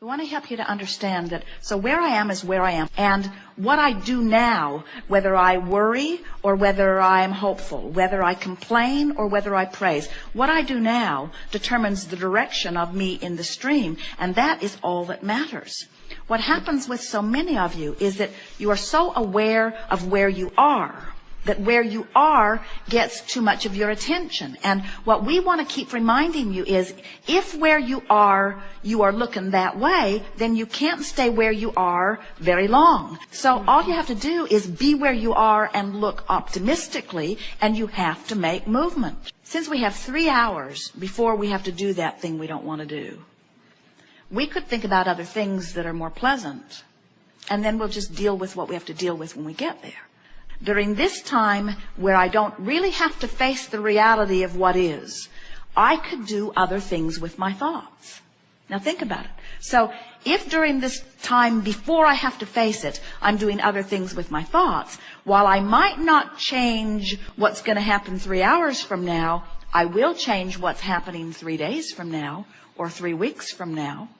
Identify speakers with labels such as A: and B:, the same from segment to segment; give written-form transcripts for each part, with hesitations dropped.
A: We want to help you to understand that, so where I am is where I am. And what I do now, whether I worry or whether I am hopeful, whether I complain or whether I praise, what I do now determines the direction of me in the stream. And that is all that matters. What happens with so many of you is that you are so aware of where you are, that where you are gets too much of your attention. And what we want to keep reminding you is, if where you are looking that way, then you can't stay where you are very long. So all you have to do is be where you are and look optimistically, and you have to make movement. Since we have 3 hours before we have to do that thing we don't want to do, we could think about other things that are more pleasant, and then we'll just deal with what we have to deal with when we get there. During this time where I don't really have to face the reality of what is, I could do other things with my thoughts. Now think about it. So if during this time before I have to face it, I'm doing other things with my thoughts, while I might not change what's going to happen 3 hours from now, I will change what's happening 3 days from now or 3 weeks from now.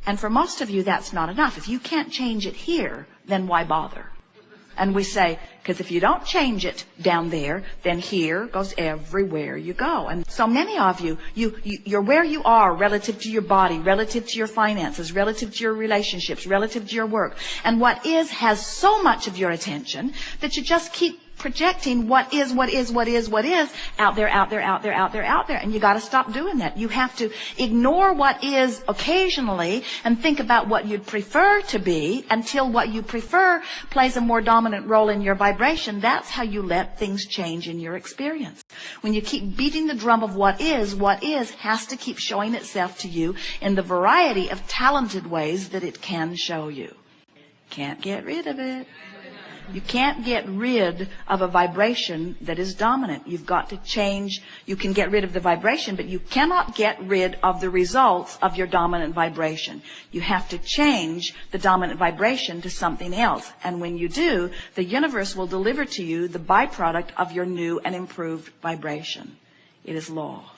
A: And for most of you, that's not enough. If you can't change it here, then why bother? And we say, because if you don't change it down there, then here goes everywhere you go. And so many of you, you're where you are relative to your body, relative to your finances, relative to your relationships, relative to your work. And what is has so much of your attention that you just keep projecting what is out there. And you got to stop doing that. You have to ignore what is occasionally and think about what you'd prefer to be until what you prefer plays a more dominant role in your vibration. That's how you let things change in your experience. When you keep beating the drum of what is has to keep showing itself to you in the variety of talented ways that it can show you. Can't get rid of it. You can't get rid of a vibration that is dominant. You've got to change. You can get rid of the vibration, but you cannot get rid of the results of your dominant vibration. You have to change the dominant vibration to something else. And when you do, the universe will deliver to you the byproduct of your new and improved vibration. It is law.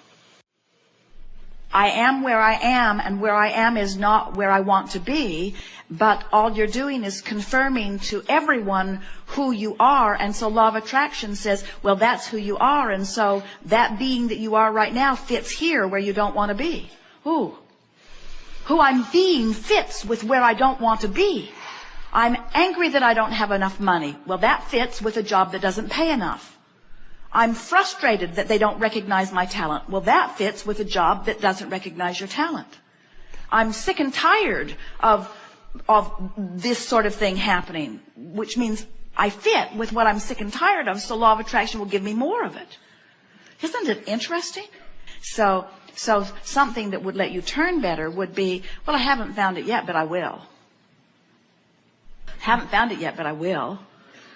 A: I am where I am, and where I am is not where I want to be, but all you're doing is confirming to everyone who you are. And so law of attraction says, well, that's who you are, and so that being that you are right now fits here where you don't want to be. Who I'm being fits with where I don't want to be. I'm angry that I don't have enough money. Well, that fits with a job that doesn't pay enough. I'm frustrated that they don't recognize my talent. Well, that fits with a job that doesn't recognize your talent. I'm sick and tired of this sort of thing happening, which means I fit with what I'm sick and tired of, so law of attraction will give me more of it. Isn't it interesting? So something that would let you turn better would be, well, I haven't found it yet, but I will. Haven't found it yet, but I will.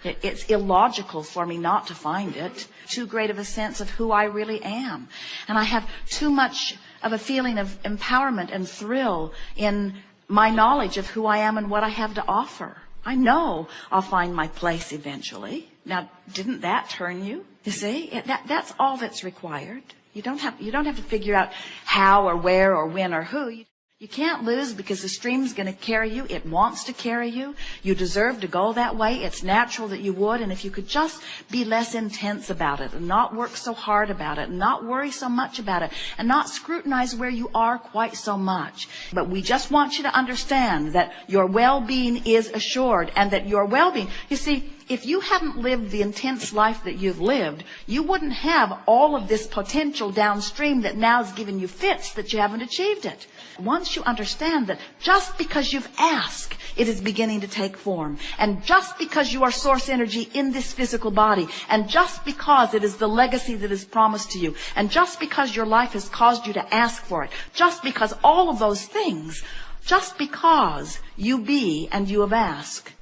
A: It's illogical for me not to find it. Too great of a sense of who I really am. And I have too much of a feeling of empowerment and thrill in my knowledge of who I am and what I have to offer. I know I'll find my place eventually. Now, didn't that turn you? You see, that's all that's required. You don't have to figure out how or where or when or who. You can't lose, because the stream's going to carry you. It wants to carry you. You deserve to go that way. It's natural that you would. And if you could just be less intense about it and not work so hard about it and not worry so much about it and not scrutinize where you are quite so much. But we just want you to understand that your well-being is assured, and that your well-being, you see, if you hadn't lived the intense life that you've lived, you wouldn't have all of this potential downstream that now is giving you fits that you haven't achieved it. Once you understand that just because you've asked, it is beginning to take form. And just because you are source energy in this physical body, and just because it is the legacy that is promised to you, and just because your life has caused you to ask for it, just because all of those things, just because you be and you have asked,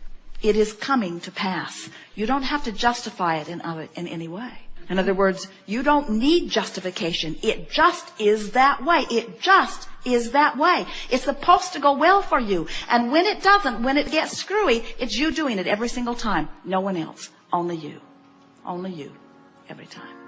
A: it is coming to pass. You don't have to justify it in any way. In other words, you don't need justification. It just is that way. It just is that way. It's supposed to go well for you. And when it doesn't, when it gets screwy, it's you doing it every single time. No one else. Only you. Only you. Every time.